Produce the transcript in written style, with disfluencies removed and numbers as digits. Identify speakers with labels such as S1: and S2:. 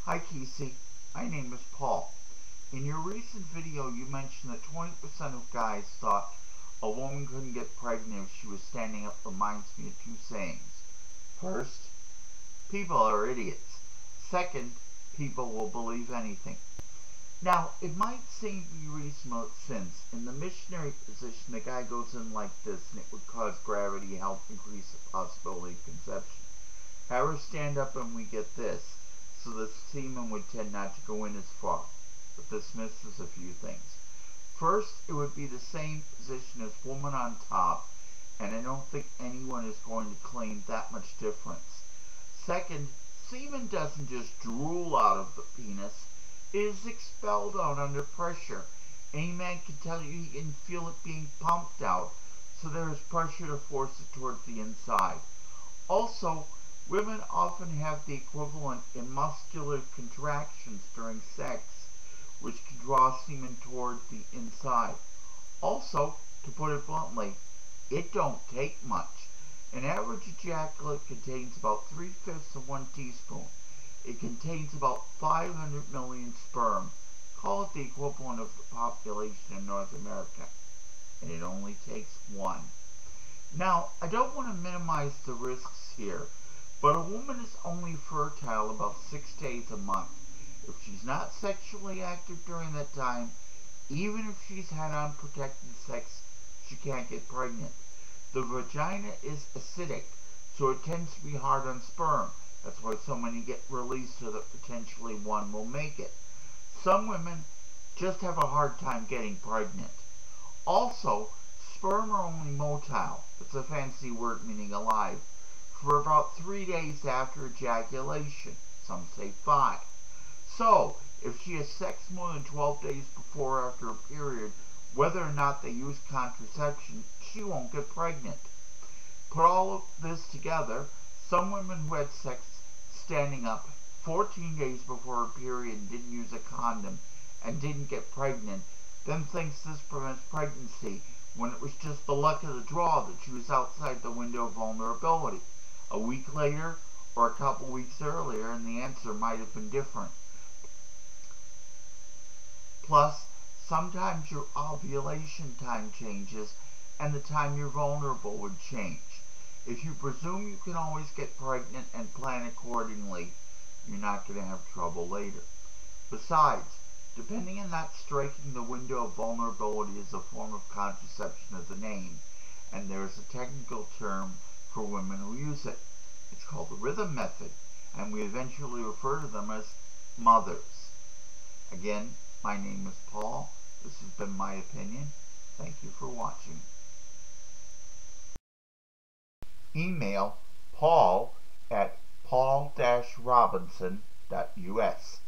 S1: Hi Kiecie, my name is Paul. In your recent video you mentioned that 20% of guys thought a woman couldn't get pregnant if she was standing up. Reminds me of two sayings. First, people are idiots. Second, people will believe anything. Now, it might seem to be reasonable since in the missionary position the guy goes in like this and it would cause gravity to help increase the possibility of conception. Have her stand up and we get this, so the semen would tend not to go in as far. But this misses a few things. First, it would be the same position as woman on top, and I don't think anyone is going to claim that much difference. Second, semen doesn't just drool out of the penis, it is expelled out under pressure. Any man can tell you he can feel it being pumped out, so there is pressure to force it towards the inside. Also, women often have the equivalent in muscular contractions during sex, which can draw semen toward the inside. Also, to put it bluntly, it don't take much. An average ejaculate contains about 3/5 of 1 teaspoon. It contains about 500 million sperm. Call it the equivalent of the population in North America. And it only takes one. Now, I don't want to minimize the risks here, but a woman is only fertile about 6 days a month. If she's not sexually active during that time, even if she's had unprotected sex, she can't get pregnant. The vagina is acidic, so it tends to be hard on sperm. That's why so many get released so that potentially one will make it. Some women just have a hard time getting pregnant. Also, sperm are only motile, it's a fancy word meaning alive, for about 3 days after ejaculation. Some say 5. So, if she has sex more than 12 days before or after a period, whether or not they use contraception, she won't get pregnant. Put all of this together, some women who had sex standing up 14 days before her period and didn't use a condom and didn't get pregnant, then thinks this prevents pregnancy when it was just the luck of the draw that she was outside the window of vulnerability. A week later or a couple weeks earlier and the answer might have been different. Plus, sometimes your ovulation time changes and the time you're vulnerable would change. If you presume you can always get pregnant and plan accordingly, you're not going to have trouble later. Besides, depending on not striking the window of vulnerability is a form of contraception as a name, and there is a technical term for women who use it. It's called the rhythm method, and we eventually refer to them as mothers. Again, my name is Paul. This has been my opinion. Thank you for watching. Email paul@paul-robinson.us.